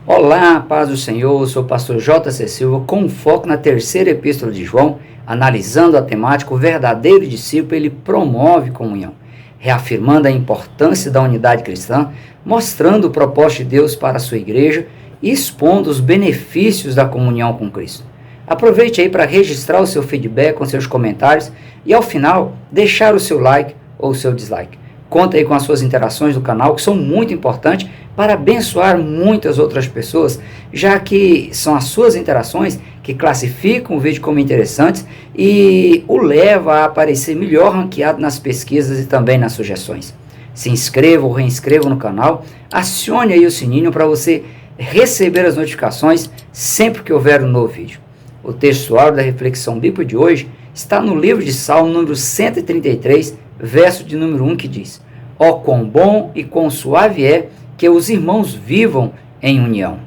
Olá, paz do Senhor, eu sou o pastor J.C. Silva, com foco na terceira epístola de João, analisando a temática, o verdadeiro discípulo, ele promove comunhão, reafirmando a importância da unidade cristã, mostrando o propósito de Deus para a sua igreja e expondo os benefícios da comunhão com Cristo. Aproveite aí para registrar o seu feedback com seus comentários e, ao final, deixar o seu like ou o seu dislike. Conta aí com as suas interações do canal, que são muito importantes para abençoar muitas outras pessoas, já que são as suas interações que classificam o vídeo como interessantes e o levam a aparecer melhor ranqueado nas pesquisas e também nas sugestões. Se inscreva ou reinscreva no canal, acione aí o sininho para você receber as notificações sempre que houver um novo vídeo. O textuário da reflexão bíblica de hoje está no livro de Salmo número 133, verso de número 1, que diz: ó quão bom e quão suave é que os irmãos vivam em união.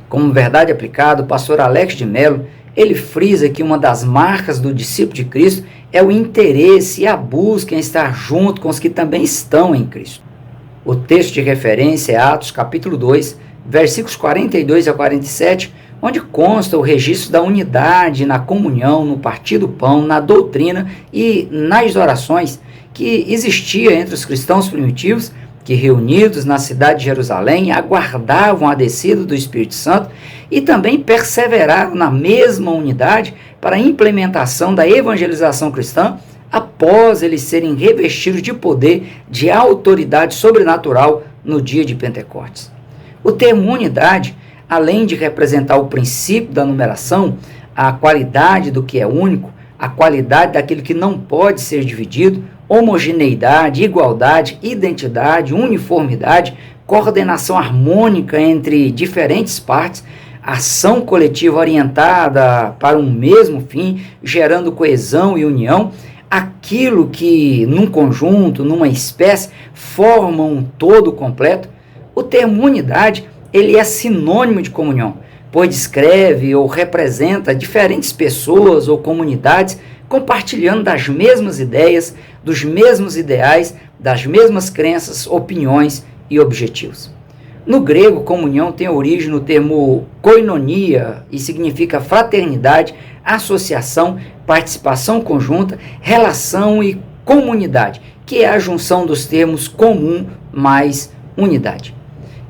Como verdade aplicada, o pastor Alex de Mello, ele frisa que uma das marcas do discípulo de Cristo é o interesse e a busca em estar junto com os que também estão em Cristo. O texto de referência é Atos capítulo 2, versículos 42 a 47, onde consta o registro da unidade na comunhão, no partir do pão, na doutrina e nas orações que existia entre os cristãos primitivos, que reunidos na cidade de Jerusalém aguardavam a descida do Espírito Santo e também perseveraram na mesma unidade para a implementação da evangelização cristã após eles serem revestidos de poder de autoridade sobrenatural no dia de Pentecostes. O termo unidade, além de representar o princípio da numeração, a qualidade do que é único, a qualidade daquilo que não pode ser dividido, homogeneidade, igualdade, identidade, uniformidade, coordenação harmônica entre diferentes partes, ação coletiva orientada para um mesmo fim, gerando coesão e união, aquilo que num conjunto, numa espécie, forma um todo completo. O termo unidade, ele é sinônimo de comunhão, pois descreve ou representa diferentes pessoas ou comunidades compartilhando das mesmas ideias, dos mesmos ideais, das mesmas crenças, opiniões e objetivos. No grego, comunhão tem origem no termo koinonia e significa fraternidade, associação, participação conjunta, relação e comunidade, que é a junção dos termos comum mais unidade.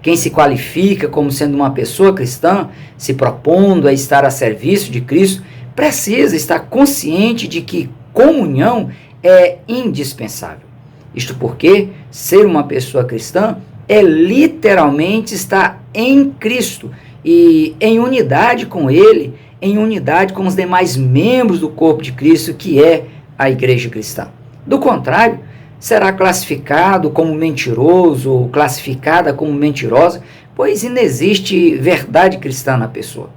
Quem se qualifica como sendo uma pessoa cristã, se propondo a estar a serviço de Cristo, precisa estar consciente de que comunhão é indispensável. Isto porque ser uma pessoa cristã é literalmente estar em Cristo e em unidade com Ele, em unidade com os demais membros do corpo de Cristo, que é a igreja cristã. Do contrário, será classificado como mentiroso ou classificada como mentirosa, pois inexiste verdade cristã na pessoa.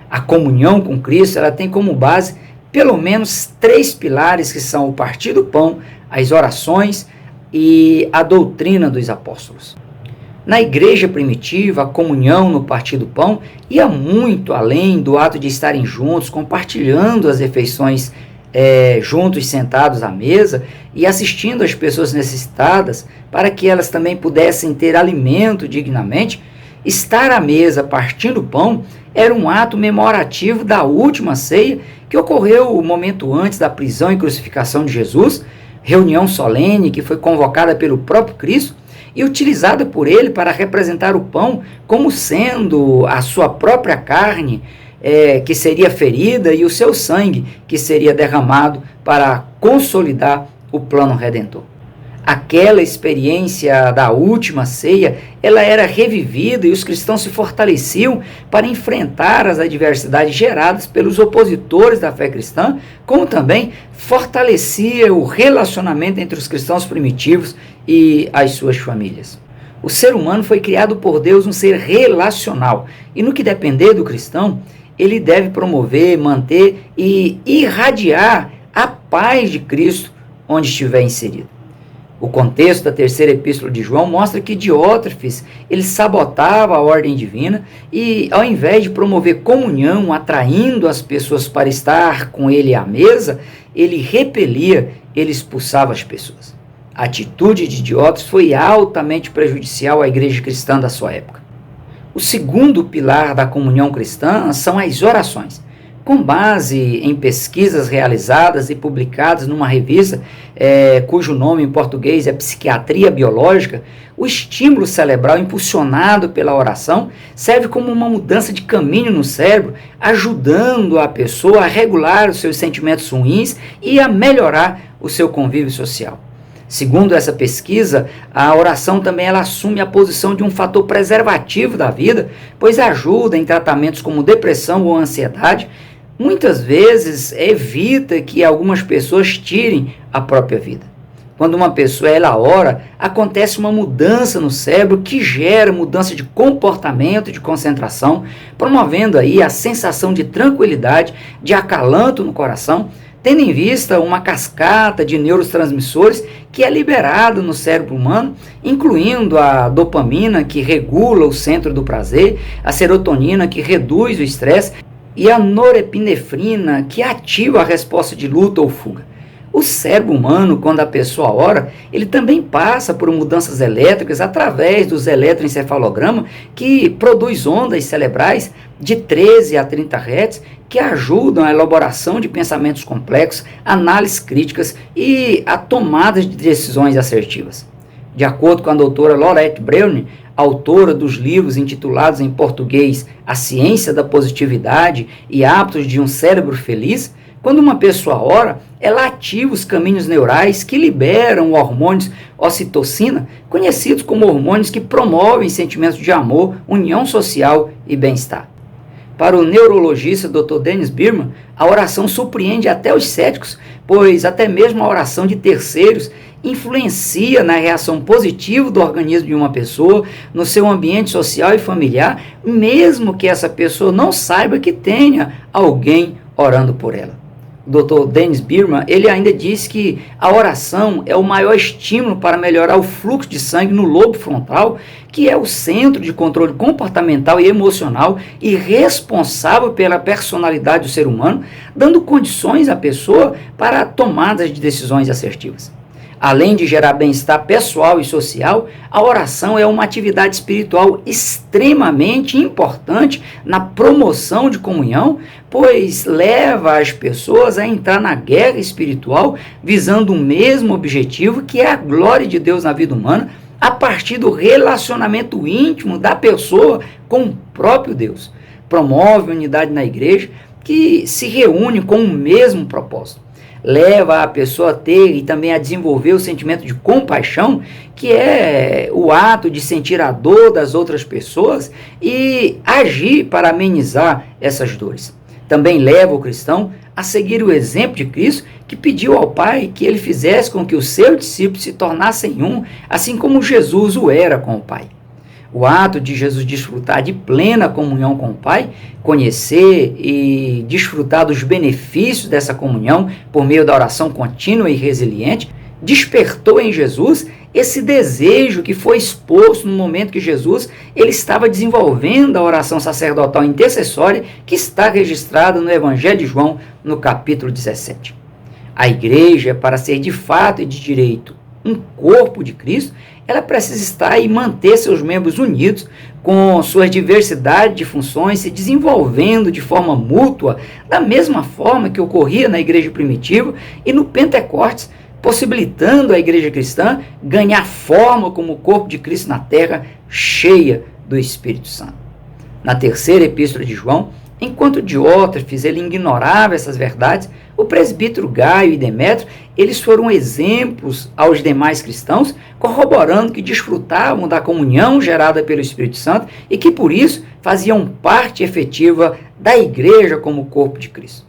A comunhão com Cristo, ela tem como base pelo menos 3 pilares, que são o partir do pão, as orações e a doutrina dos apóstolos. Na igreja primitiva, a comunhão no partir do pão ia muito além do ato de estarem juntos, compartilhando as refeições juntos, sentados à mesa e assistindo as pessoas necessitadas para que elas também pudessem ter alimento dignamente. Estar à mesa partindo o pão era um ato memorativo da última ceia que ocorreu um momento antes da prisão e crucificação de Jesus, reunião solene que foi convocada pelo próprio Cristo e utilizada por ele para representar o pão como sendo a sua própria carne, que seria ferida, e o seu sangue que seria derramado para consolidar o plano redentor. Aquela experiência da última ceia, ela era revivida e os cristãos se fortaleciam para enfrentar as adversidades geradas pelos opositores da fé cristã, como também fortalecia o relacionamento entre os cristãos primitivos e as suas famílias. O ser humano foi criado por Deus um ser relacional e, no que depender do cristão, ele deve promover, manter e irradiar a paz de Cristo onde estiver inserido. O contexto da terceira epístola de João mostra que Diótrefes, ele sabotava a ordem divina e, ao invés de promover comunhão, atraindo as pessoas para estar com ele à mesa, ele repelia, ele expulsava as pessoas. A atitude de Diótrefes foi altamente prejudicial à igreja cristã da sua época. O segundo pilar da comunhão cristã são as orações. Com base em pesquisas realizadas e publicadas numa revista, cujo nome em português é Psiquiatria Biológica, o estímulo cerebral impulsionado pela oração serve como uma mudança de caminho no cérebro, ajudando a pessoa a regular os seus sentimentos ruins e a melhorar o seu convívio social. Segundo essa pesquisa, a oração também ela assume a posição de um fator preservativo da vida, pois ajuda em tratamentos como depressão ou ansiedade. Muitas vezes evita que algumas pessoas tirem a própria vida. Quando uma pessoa ela ora, acontece uma mudança no cérebro que gera mudança de comportamento, de concentração, promovendo aí a sensação de tranquilidade, de acalanto no coração, tendo em vista uma cascata de neurotransmissores que é liberada no cérebro humano, incluindo a dopamina, que regula o centro do prazer, a serotonina, que reduz o estresse, e a norepinefrina, que ativa a resposta de luta ou fuga. O cérebro humano, quando a pessoa ora, ele também passa por mudanças elétricas através dos eletroencefalogramas, que produz ondas cerebrais de 13 a 30 Hz, que ajudam a elaboração de pensamentos complexos, análises críticas e a tomada de decisões assertivas. De acordo com a doutora Laurette Browne, autora dos livros intitulados em português A Ciência da Positividade e Hábitos de um Cérebro Feliz, quando uma pessoa ora, ela ativa os caminhos neurais que liberam hormônios ocitocina, conhecidos como hormônios que promovem sentimentos de amor, união social e bem-estar. Para o neurologista Dr. Dennis Birman, a oração surpreende até os céticos, pois até mesmo a oração de terceiros influencia na reação positiva do organismo de uma pessoa, no seu ambiente social e familiar, mesmo que essa pessoa não saiba que tenha alguém orando por ela. O Dr. Dennis Birman, ele ainda diz que a oração é o maior estímulo para melhorar o fluxo de sangue no lobo frontal, que é o centro de controle comportamental e emocional e responsável pela personalidade do ser humano, dando condições à pessoa para tomadas de decisões assertivas. Além de gerar bem-estar pessoal e social, a oração é uma atividade espiritual extremamente importante na promoção de comunhão, pois leva as pessoas a entrar na guerra espiritual visando o mesmo objetivo, que é a glória de Deus na vida humana, a partir do relacionamento íntimo da pessoa com o próprio Deus. Promove a unidade na igreja, que se reúne com o mesmo propósito. Leva a pessoa a ter e também a desenvolver o sentimento de compaixão, que é o ato de sentir a dor das outras pessoas e agir para amenizar essas dores. Também leva o cristão a seguir o exemplo de Cristo, que pediu ao Pai que ele fizesse com que os seus discípulos se tornassem um, assim como Jesus o era com o Pai. O ato de Jesus desfrutar de plena comunhão com o Pai, conhecer e desfrutar dos benefícios dessa comunhão por meio da oração contínua e resiliente, despertou em Jesus esse desejo que foi exposto no momento que Jesus ele estava desenvolvendo a oração sacerdotal intercessória, que está registrada no Evangelho de João, no capítulo 17. A igreja, para ser de fato e de direito um corpo de Cristo, ela precisa estar e manter seus membros unidos, com suas diversidades de funções, se desenvolvendo de forma mútua, da mesma forma que ocorria na igreja primitiva e no Pentecostes, possibilitando a igreja cristã ganhar forma como o corpo de Cristo na terra, cheia do Espírito Santo. Na terceira epístola de João, enquanto Diótrefes ele ignorava essas verdades, o presbítero Gaio e Demétrio, eles foram exemplos aos demais cristãos, corroborando que desfrutavam da comunhão gerada pelo Espírito Santo e que, por isso, faziam parte efetiva da igreja como corpo de Cristo.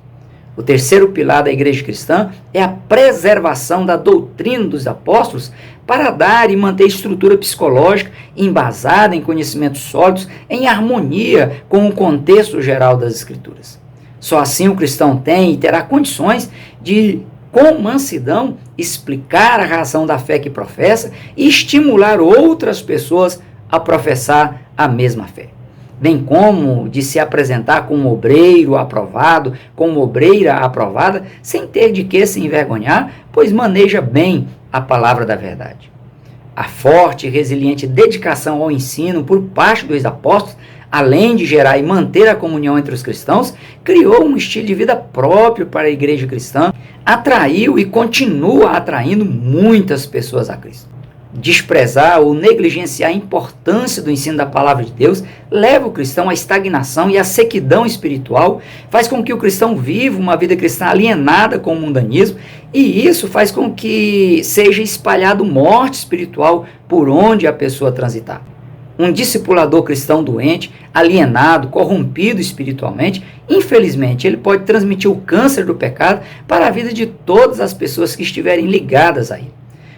O terceiro pilar da igreja cristã é a preservação da doutrina dos apóstolos para dar e manter estrutura psicológica embasada em conhecimentos sólidos, em harmonia com o contexto geral das Escrituras. Só assim o cristão tem e terá condições de, com mansidão, explicar a razão da fé que professa e estimular outras pessoas a professar a mesma fé. Bem como de se apresentar como obreiro aprovado, como obreira aprovada, sem ter de que se envergonhar, pois maneja bem a palavra da verdade. A forte e resiliente dedicação ao ensino por parte dos apóstolos além de gerar e manter a comunhão entre os cristãos, criou um estilo de vida próprio para a igreja cristã, atraiu e continua atraindo muitas pessoas a Cristo. Desprezar ou negligenciar a importância do ensino da palavra de Deus leva o cristão à estagnação e à sequidão espiritual, faz com que o cristão viva uma vida cristã alienada com o mundanismo, e isso faz com que seja espalhado morte espiritual por onde a pessoa transitar. Um discipulador cristão doente, alienado, corrompido espiritualmente, infelizmente ele pode transmitir o câncer do pecado para a vida de todas as pessoas que estiverem ligadas a ele.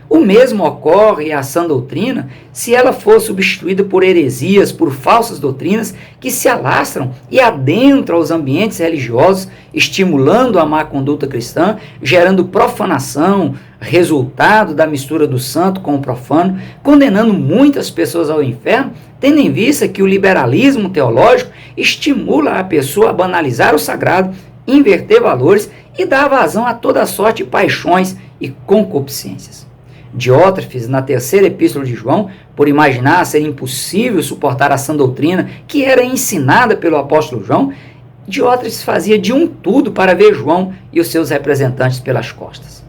O mesmo ocorre à sã doutrina se ela for substituída por heresias, por falsas doutrinas que se alastram e adentram aos ambientes religiosos, estimulando a má conduta cristã, gerando profanação, resultado da mistura do santo com o profano, condenando muitas pessoas ao inferno, tendo em vista que o liberalismo teológico estimula a pessoa a banalizar o sagrado, inverter valores e dar vazão a toda sorte de paixões e concupiscências. Diótrefes, na terceira epístola de João, por imaginar ser impossível suportar a sã doutrina que era ensinada pelo apóstolo João, Diótrefes fazia de um tudo para ver João e os seus representantes pelas costas.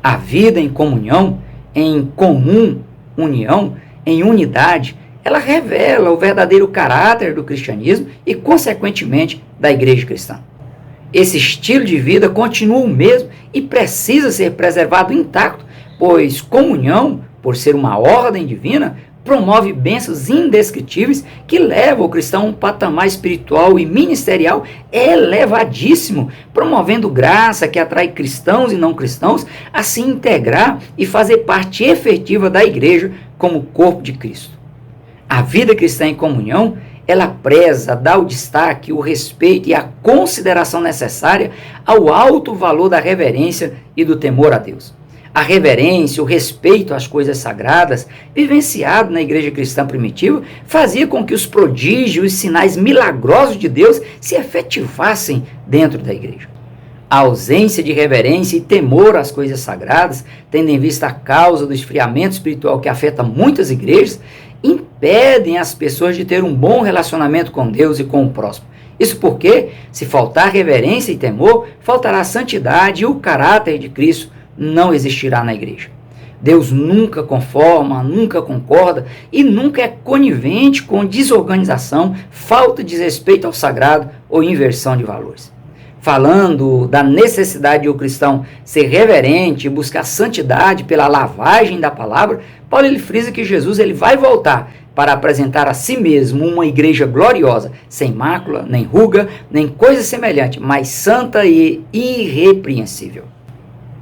A vida em comunhão, em comum união, em unidade, ela revela o verdadeiro caráter do cristianismo e, consequentemente, da igreja cristã. Esse estilo de vida continua o mesmo e precisa ser preservado intacto, pois comunhão, por ser uma ordem divina, promove bênçãos indescritíveis que levam o cristão a um patamar espiritual e ministerial elevadíssimo, promovendo graça que atrai cristãos e não cristãos a se integrar e fazer parte efetiva da igreja como corpo de Cristo. A vida cristã em comunhão, ela preza, dá o destaque, o respeito e a consideração necessária ao alto valor da reverência e do temor a Deus. A reverência, o respeito às coisas sagradas, vivenciado na igreja cristã primitiva, fazia com que os prodígios e sinais milagrosos de Deus se efetivassem dentro da igreja. A ausência de reverência e temor às coisas sagradas, tendo em vista a causa do esfriamento espiritual que afeta muitas igrejas, impedem as pessoas de ter um bom relacionamento com Deus e com o próximo. Isso porque, se faltar reverência e temor, faltará a santidade e o caráter de Cristo não existirá na igreja. Deus nunca conforma, nunca concorda e nunca é conivente com desorganização, falta de respeito ao sagrado ou inversão de valores. Falando da necessidade de o cristão ser reverente e buscar santidade pela lavagem da palavra, Paulo ele frisa que Jesus ele vai voltar para apresentar a si mesmo uma igreja gloriosa, sem mácula, nem ruga, nem coisa semelhante, mas santa e irrepreensível.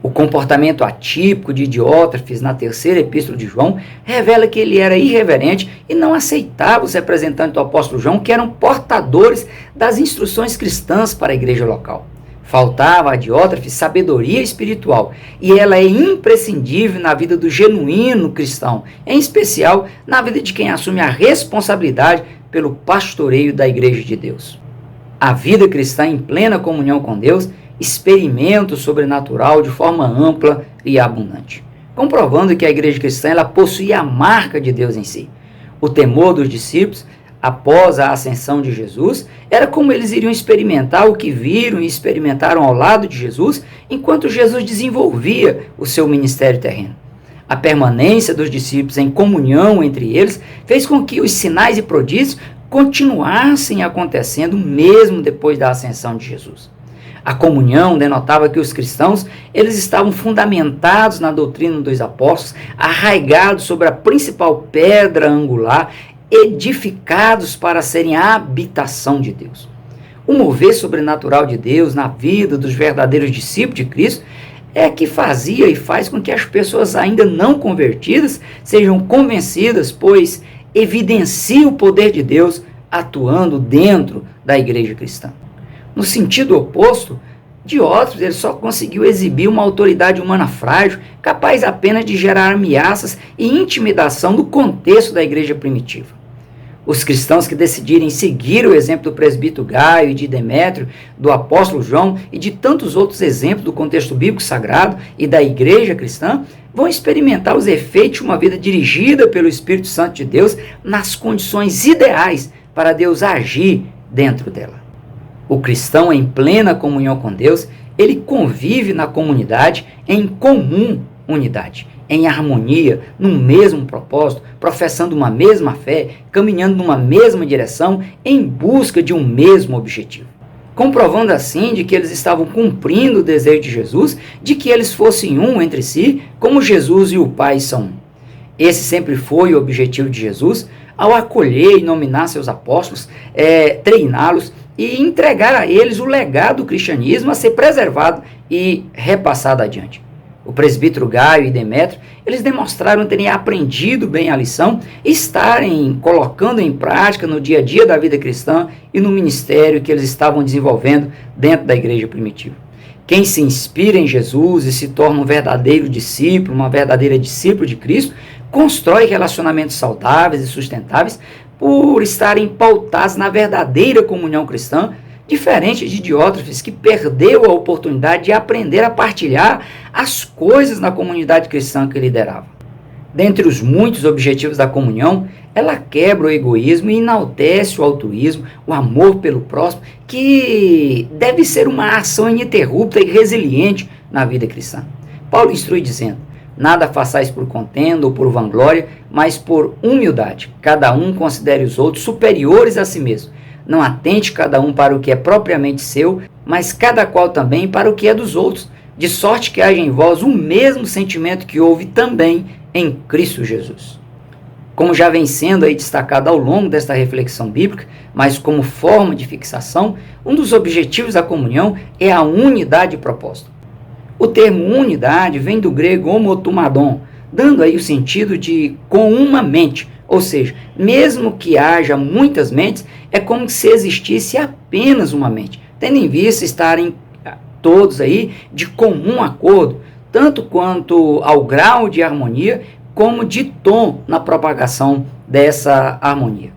O comportamento atípico de Diótrefes na terceira epístola de João revela que ele era irreverente e não aceitava os representantes do apóstolo João, que eram portadores das instruções cristãs para a igreja local. Faltava a Diótrefes sabedoria espiritual, e ela é imprescindível na vida do genuíno cristão, em especial na vida de quem assume a responsabilidade pelo pastoreio da igreja de Deus. A vida cristã em plena comunhão com Deus experimenta o sobrenatural de forma ampla e abundante, comprovando que a igreja cristã ela possui a marca de Deus em si. O temor dos discípulos, após a ascensão de Jesus, era como eles iriam experimentar o que viram e experimentaram ao lado de Jesus, enquanto Jesus desenvolvia o seu ministério terreno. A permanência dos discípulos em comunhão entre eles fez com que os sinais e prodígios continuassem acontecendo mesmo depois da ascensão de Jesus. A comunhão denotava que os cristãos eles estavam fundamentados na doutrina dos apóstolos, arraigados sobre a principal pedra angular, edificados para serem a habitação de Deus. O mover sobrenatural de Deus na vida dos verdadeiros discípulos de Cristo é que fazia e faz com que as pessoas ainda não convertidas sejam convencidas, pois evidencia o poder de Deus atuando dentro da igreja cristã. No sentido oposto, Diótrefes ele só conseguiu exibir uma autoridade humana frágil, capaz apenas de gerar ameaças e intimidação no contexto da igreja primitiva. Os cristãos que decidirem seguir o exemplo do presbítero Gaio e de Demétrio, do apóstolo João e de tantos outros exemplos do contexto bíblico sagrado e da igreja cristã, vão experimentar os efeitos de uma vida dirigida pelo Espírito Santo de Deus nas condições ideais para Deus agir dentro dela. O cristão em plena comunhão com Deus, ele convive na comunidade em comum unidade, em harmonia, no mesmo propósito, professando uma mesma fé, caminhando numa mesma direção, em busca de um mesmo objetivo. Comprovando assim de que eles estavam cumprindo o desejo de Jesus, de que eles fossem um entre si, como Jesus e o Pai são um. Esse sempre foi o objetivo de Jesus, ao acolher e nominar seus apóstolos, treiná-los e entregar a eles o legado do cristianismo a ser preservado e repassado adiante. O presbítero Gaio e Demétrio, eles demonstraram terem aprendido bem a lição e estarem colocando em prática no dia a dia da vida cristã e no ministério que eles estavam desenvolvendo dentro da igreja primitiva. Quem se inspira em Jesus e se torna um verdadeiro discípulo, uma verdadeira discípula de Cristo, constrói relacionamentos saudáveis e sustentáveis por estarem pautados na verdadeira comunhão cristã, diferente de Diótrefes, que perdeu a oportunidade de aprender a partilhar as coisas na comunidade cristã que liderava. Dentre os muitos objetivos da comunhão, ela quebra o egoísmo e enaltece o altruísmo, o amor pelo próximo, que deve ser uma ação ininterrupta e resiliente na vida cristã. Paulo instrui dizendo: nada façais por contenda ou por vanglória, mas por humildade. Cada um considere os outros superiores a si mesmo. Não atente cada um para o que é propriamente seu, mas cada qual também para o que é dos outros, de sorte que haja em vós o mesmo sentimento que houve também em Cristo Jesus. Como já vem sendo aí destacado ao longo desta reflexão bíblica, mas como forma de fixação, um dos objetivos da comunhão é a unidade de propósito. O termo unidade vem do grego homotumadon, dando aí o sentido de com uma mente, ou seja, mesmo que haja muitas mentes, é como se existisse apenas uma mente, tendo em vista estarem todos aí de comum acordo, tanto quanto ao grau de harmonia, como de tom na propagação dessa harmonia.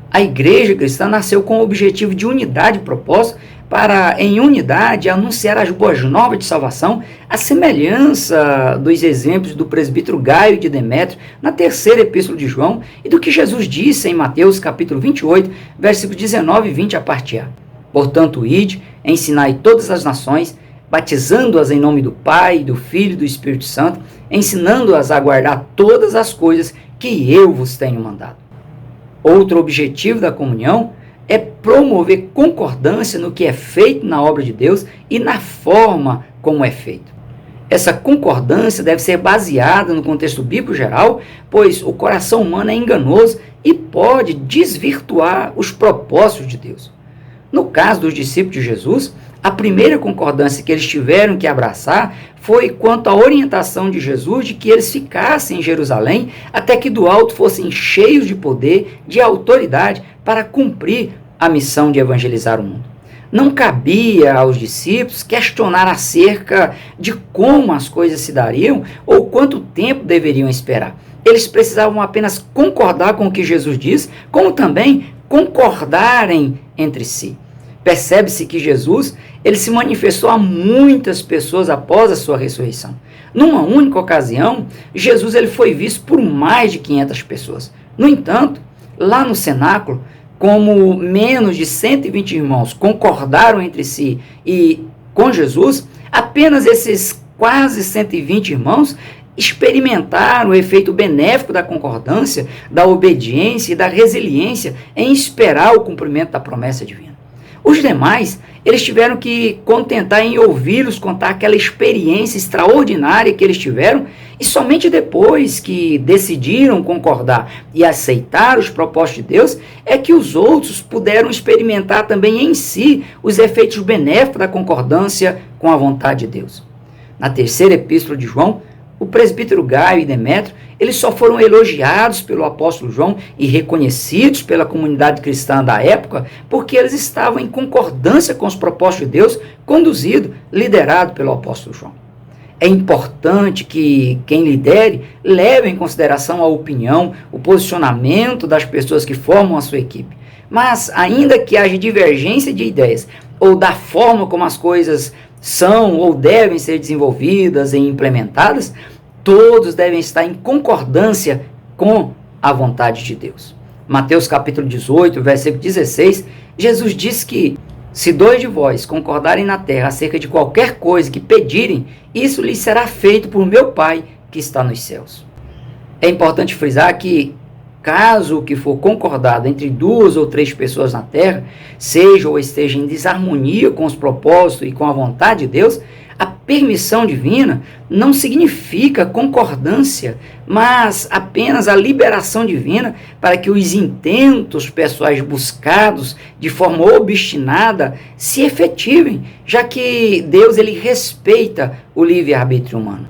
A igreja cristã nasceu com o objetivo de unidade de propósito, para, em unidade, anunciar as boas novas de salvação, a semelhança dos exemplos do presbítero Gaio de Demétrio na terceira epístola de João e do que Jesus disse em Mateus capítulo 28, versículos 19 e 20 a parte A. Portanto, ide, ensinai todas as nações, batizando-as em nome do Pai, do Filho e do Espírito Santo, ensinando-as a guardar todas as coisas que eu vos tenho mandado. Outro objetivo da comunhão é promover concordância no que é feito na obra de Deus e na forma como é feito. Essa concordância deve ser baseada no contexto bíblico geral, pois o coração humano é enganoso e pode desvirtuar os propósitos de Deus. No caso dos discípulos de Jesus, a primeira concordância que eles tiveram que abraçar foi quanto à orientação de Jesus de que eles ficassem em Jerusalém até que do alto fossem cheios de poder, de autoridade, para cumprir a missão de evangelizar o mundo. Não cabia aos discípulos questionar acerca de como as coisas se dariam ou quanto tempo deveriam esperar. Eles precisavam apenas concordar com o que Jesus diz, como também concordarem entre si. Percebe-se que Jesus ele se manifestou a muitas pessoas após a sua ressurreição. Numa única ocasião, Jesus ele foi visto por mais de 500 pessoas. No entanto, lá no cenáculo, como menos de 120 irmãos concordaram entre si e com Jesus, apenas esses quase 120 irmãos experimentaram o efeito benéfico da concordância, da obediência e da resiliência em esperar o cumprimento da promessa divina. Os demais, eles tiveram que contentar em ouvi-los contar aquela experiência extraordinária que eles tiveram, e somente depois que decidiram concordar e aceitar os propósitos de Deus, é que os outros puderam experimentar também em si os efeitos benéficos da concordância com a vontade de Deus. Na terceira epístola de João, o presbítero Gaio e Demétrio, eles só foram elogiados pelo apóstolo João e reconhecidos pela comunidade cristã da época, porque eles estavam em concordância com os propósitos de Deus, conduzido, liderado pelo apóstolo João. É importante que quem lidere leve em consideração a opinião, o posicionamento das pessoas que formam a sua equipe. Mas, ainda que haja divergência de ideias, ou da forma como as coisas são ou devem ser desenvolvidas e implementadas, todos devem estar em concordância com a vontade de Deus. Mateus capítulo 18, versículo 16, Jesus diz que se 2 de vós concordarem na terra acerca de qualquer coisa que pedirem, isso lhes será feito por meu Pai que está nos céus. É importante frisar que, caso o que for concordado entre 2 ou 3 pessoas na terra seja ou esteja em desarmonia com os propósitos e com a vontade de Deus, a permissão divina não significa concordância, mas apenas a liberação divina para que os intentos pessoais buscados de forma obstinada se efetivem, já que Deus ele respeita o livre-arbítrio humano.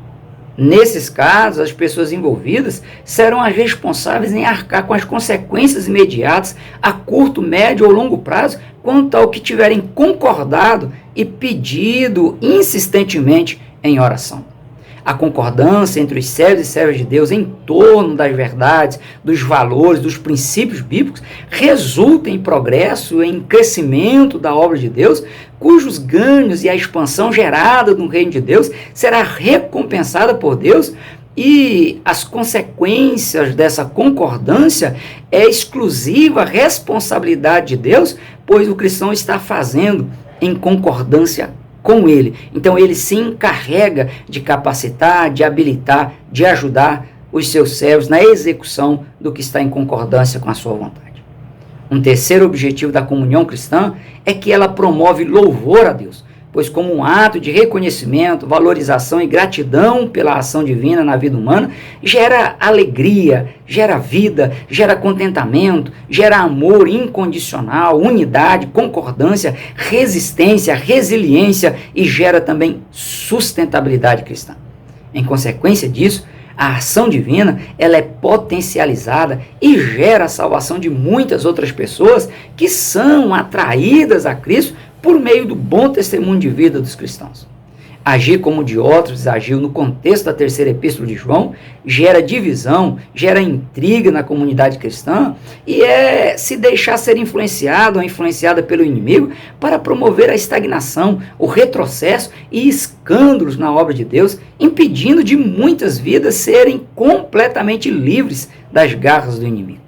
Nesses casos, as pessoas envolvidas serão as responsáveis em arcar com as consequências imediatas a curto, médio ou longo prazo quanto ao que tiverem concordado e pedido insistentemente em oração. A concordância entre os servos e servas de Deus em torno das verdades, dos valores, dos princípios bíblicos resulta em progresso, em crescimento da obra de Deus, cujos ganhos e a expansão gerada no reino de Deus será recompensada por Deus, e as consequências dessa concordância é exclusiva responsabilidade de Deus, pois o cristão está fazendo em concordância com ele. Então ele se encarrega de capacitar, de habilitar, de ajudar os seus servos na execução do que está em concordância com a sua vontade. Um terceiro objetivo da comunhão cristã é que ela promove louvor a Deus, pois como um ato de reconhecimento, valorização e gratidão pela ação divina na vida humana, gera alegria, gera vida, gera contentamento, gera amor incondicional, unidade, concordância, resistência, resiliência e gera também sustentabilidade cristã. Em consequência disso, a ação divina ela é potencializada e gera a salvação de muitas outras pessoas que são atraídas a Cristo por meio do bom testemunho de vida dos cristãos. Agir como Diótrefes agiu no contexto da terceira epístola de João gera divisão, gera intriga na comunidade cristã e é se deixar ser influenciado ou influenciada pelo inimigo para promover a estagnação, o retrocesso e escândalos na obra de Deus, impedindo de muitas vidas serem completamente livres das garras do inimigo.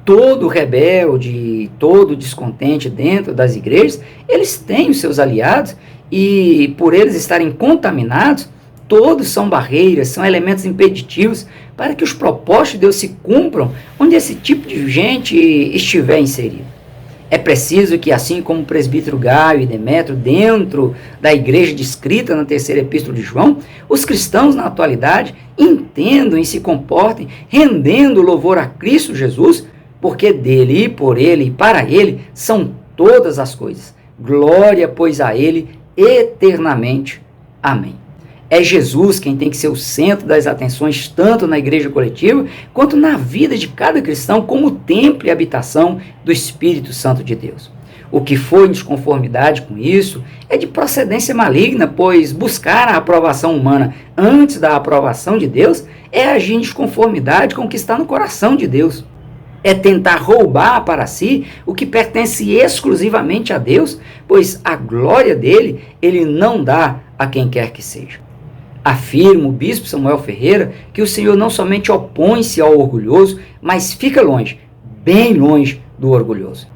Todo rebelde, todo descontente dentro das igrejas, eles têm os seus aliados e por eles estarem contaminados, todos são barreiras, são elementos impeditivos para que os propósitos de Deus se cumpram onde esse tipo de gente estiver inserido. É preciso que, assim como o presbítero Gaio e Demétrio, dentro da igreja descrita na terceira epístola de João, os cristãos na atualidade entendam e se comportem rendendo louvor a Cristo Jesus, porque dele, e por ele, e para ele, são todas as coisas. Glória, pois, a ele, eternamente. Amém. É Jesus quem tem que ser o centro das atenções, tanto na igreja coletiva, quanto na vida de cada cristão, como templo e habitação do Espírito Santo de Deus. O que for em desconformidade com isso é de procedência maligna, pois buscar a aprovação humana antes da aprovação de Deus é agir em desconformidade com o que está no coração de Deus. É tentar roubar para si o que pertence exclusivamente a Deus, pois a glória dele, ele não dá a quem quer que seja. Afirma o bispo Samuel Ferreira que o Senhor não somente opõe-se ao orgulhoso, mas fica longe, bem longe do orgulhoso.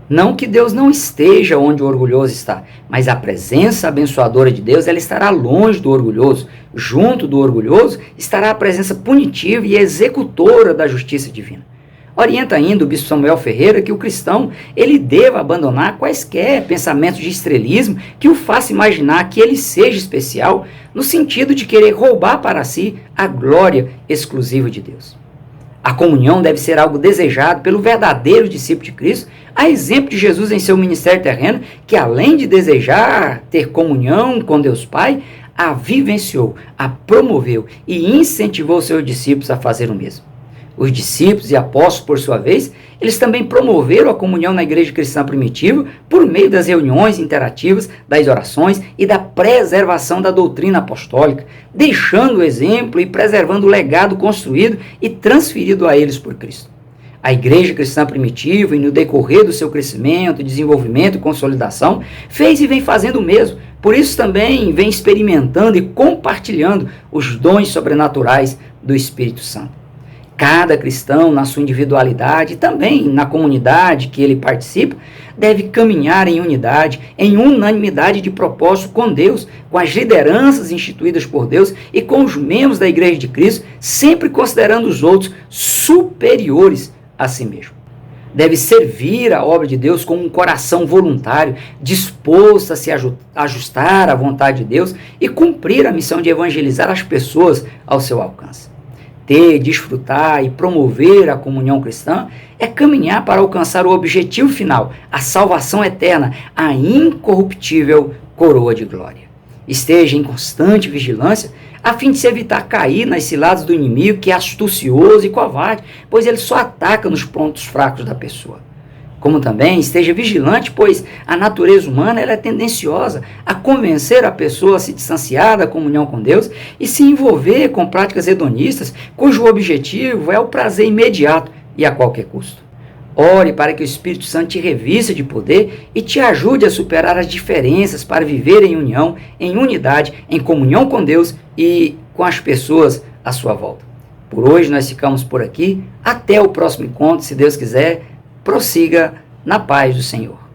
Não que Deus não esteja onde o orgulhoso está, mas a presença abençoadora de Deus ela estará longe do orgulhoso. Junto do orgulhoso estará a presença punitiva e executora da justiça divina. Orienta ainda o bispo Samuel Ferreira que o cristão ele deva abandonar quaisquer pensamentos de estrelismo que o faça imaginar que ele seja especial, no sentido de querer roubar para si a glória exclusiva de Deus. A comunhão deve ser algo desejado pelo verdadeiro discípulo de Cristo, a exemplo de Jesus em seu ministério terreno, que além de desejar ter comunhão com Deus Pai, a vivenciou, a promoveu e incentivou seus discípulos a fazer o mesmo. Os discípulos e apóstolos, por sua vez, eles também promoveram a comunhão na igreja cristã primitiva por meio das reuniões interativas, das orações e da preservação da doutrina apostólica, deixando o exemplo e preservando o legado construído e transferido a eles por Cristo. A igreja cristã primitiva, e no decorrer do seu crescimento, desenvolvimento e consolidação, fez e vem fazendo o mesmo. Por isso também vem experimentando e compartilhando os dons sobrenaturais do Espírito Santo. Cada cristão, na sua individualidade e também na comunidade que ele participa, deve caminhar em unidade, em unanimidade de propósito com Deus, com as lideranças instituídas por Deus e com os membros da Igreja de Cristo, sempre considerando os outros superiores a si mesmo. Deve servir a obra de Deus com um coração voluntário, disposto a se ajustar à vontade de Deus e cumprir a missão de evangelizar as pessoas ao seu alcance. Ter, desfrutar e promover a comunhão cristã é caminhar para alcançar o objetivo final, a salvação eterna, a incorruptível coroa de glória. Esteja em constante vigilância, a fim de se evitar cair nas ciladas do inimigo, que é astucioso e covarde, pois ele só ataca nos pontos fracos da pessoa. Como também esteja vigilante, pois a natureza humana ela é tendenciosa a convencer a pessoa a se distanciar da comunhão com Deus e se envolver com práticas hedonistas, cujo objetivo é o prazer imediato e a qualquer custo. Ore para que o Espírito Santo te revista de poder e te ajude a superar as diferenças para viver em união, em unidade, em comunhão com Deus e com as pessoas à sua volta. Por hoje nós ficamos por aqui. Até o próximo encontro, se Deus quiser. Prossiga na paz do Senhor.